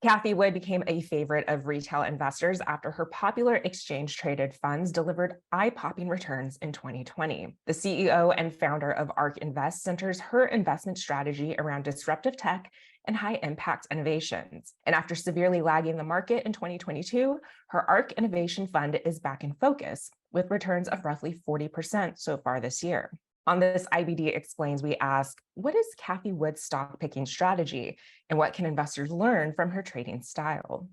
Cathie Wood became a favorite of retail investors after her popular exchange-traded funds delivered eye-popping returns in 2020. The CEO and founder of ARK Invest centers her investment strategy around disruptive tech and high-impact innovations. And after severely lagging the market in 2022, her ARK Innovation Fund is back in focus, with returns of roughly 40% so far this year. On this IBD Explains, we ask, what is Cathie Wood's stock picking strategy and what can investors learn from her trading style?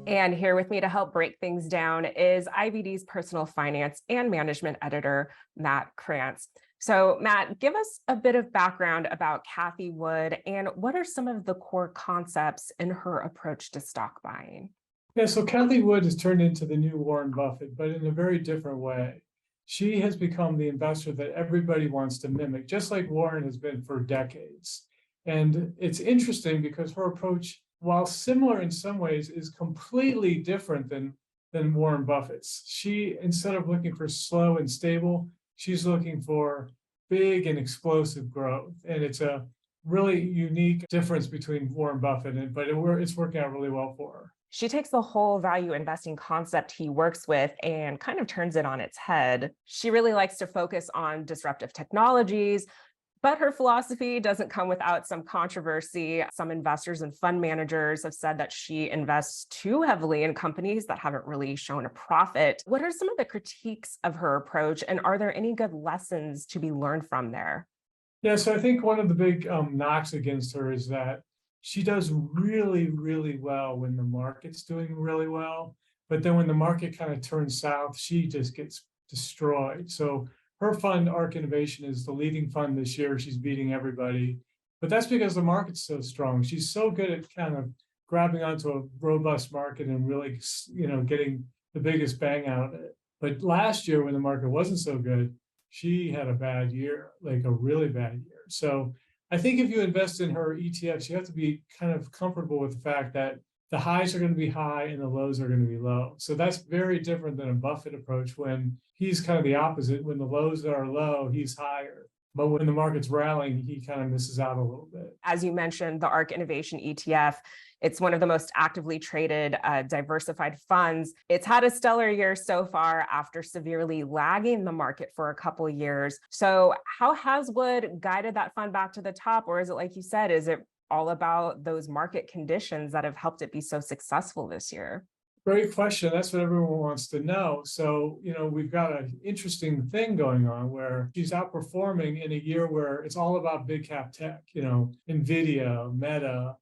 And here with me to help break things down is IBD's personal finance and management editor, Matt Krantz. So Matt, give us a bit of background about Cathie Wood and what are some of the core concepts in her approach to stock buying? Yeah, so Cathie Wood has turned into the new Warren Buffett, but in a very different way. She has become the investor that everybody wants to mimic, just like Warren has been for decades. And it's interesting because her approach, while similar in some ways, is completely different than Warren Buffett's. She, instead of looking for slow and stable, she's looking for big and explosive growth. And it's a really unique difference between Warren Buffett and, but it's working out really well for her. She takes the whole value investing concept he works with and kind of turns it on its head. She really likes to focus on disruptive technologies, but her philosophy doesn't come without some controversy. Some investors and fund managers have said that she invests too heavily in companies that haven't really shown a profit. What are some of the critiques of her approach, and are there any good lessons to be learned from there? Yeah, so I think one of the big knocks against her is that she does really, really well when the market's doing really well. But then when the market kind of turns south, she just gets destroyed. So her fund, ARK Innovation, is the leading fund this year. She's beating everybody. But that's because the market's so strong. She's so good at kind of grabbing onto a robust market and really, getting the biggest bang out of it. But last year, when the market wasn't so good, she had a bad year, like a really bad year. So I think if you invest in her ETFs, you have to be kind of comfortable with the fact that the highs are going to be high and the lows are going to be low. So that's very different than a Buffett approach when he's kind of the opposite. When the lows are low, he's higher. But when the market's rallying, he kind of misses out a little bit. As you mentioned, the ARK Innovation ETF, it's one of the most actively traded diversified funds. It's had a stellar year so far after severely lagging the market for a couple of years. So how has Wood guided that fund back to the top? Or is it, like you said, is it all about those market conditions that have helped it be so successful this year? Great question. That's what everyone wants to know. So, we've got an interesting thing going on where she's outperforming in a year where it's all about big cap tech, NVIDIA, Meta,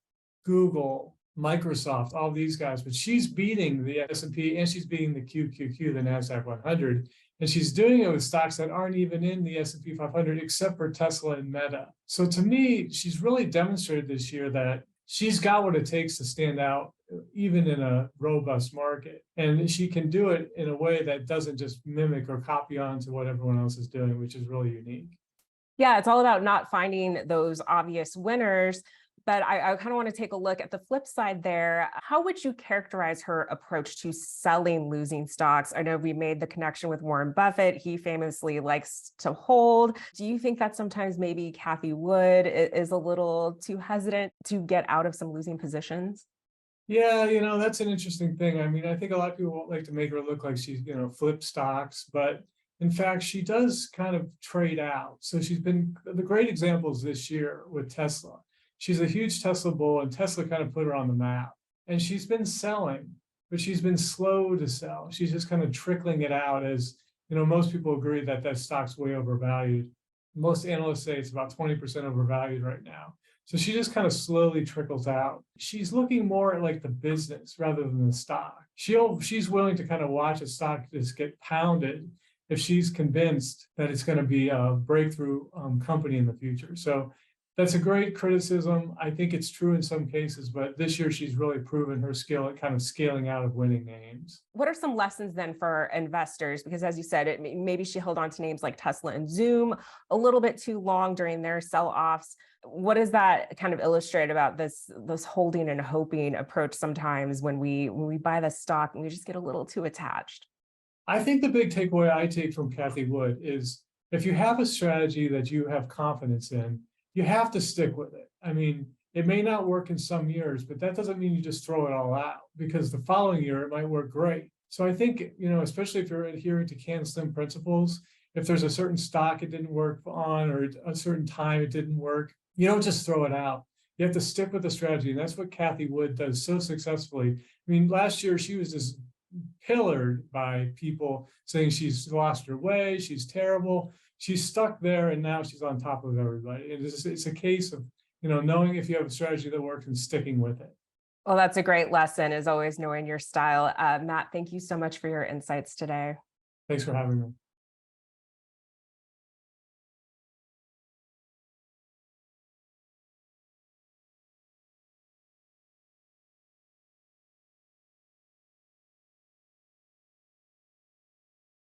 Google, Microsoft, all these guys. But she's beating the S&P and she's beating the QQQ, the NASDAQ 100. And she's doing it with stocks that aren't even in the S&P 500 except for Tesla and Meta. So to me, she's really demonstrated this year that she's got what it takes to stand out even in a robust market. And she can do it in a way that doesn't just mimic or copy on to what everyone else is doing, which is really unique. Yeah, it's all about not finding those obvious winners. But I kind of want to take a look at the flip side there. How would you characterize her approach to selling losing stocks? I know we made the connection with Warren Buffett. He famously likes to hold. Do you think that sometimes maybe Cathie Wood is a little too hesitant to get out of some losing positions? Yeah, that's an interesting thing. I mean, I think a lot of people won't like to make her look like she's, flip stocks, but in fact, she does kind of trade out. So she's been the great examples this year with Tesla. She's a huge Tesla bull, and Tesla kind of put her on the map. And she's been selling, but she's been slow to sell. She's just kind of trickling it out as, most people agree that that stock's way overvalued. Most analysts say it's about 20% overvalued right now. So she just kind of slowly trickles out. She's looking more at like the business rather than the stock. She's willing to kind of watch a stock just get pounded if she's convinced that it's going to be a breakthrough company in the future. So that's a great criticism. I think it's true in some cases, but this year she's really proven her skill at kind of scaling out of winning names. What are some lessons then for investors? Because as you said, maybe she held on to names like Tesla and Zoom a little bit too long during their sell-offs. What does that kind of illustrate about this holding and hoping approach sometimes when we buy the stock and we just get a little too attached? I think the big takeaway I take from Cathie Wood is if you have a strategy that you have confidence in, you have to stick with it. I mean, it may not work in some years, but that doesn't mean you just throw it all out, because the following year it might work great. So I think, especially if you're adhering to can slim principles, if there's a certain stock it didn't work on, or a certain time it didn't work, you don't just throw it out. You have to stick with the strategy. And that's what Cathie Wood does so successfully. I mean, last year she was just pillared by people saying she's lost her way, she's terrible. She's stuck there, and now she's on top of everybody. It's a case of, knowing if you have a strategy that works and sticking with it. Well, that's a great lesson, is always knowing your style. Matt, thank you so much for your insights today. Thanks for having me.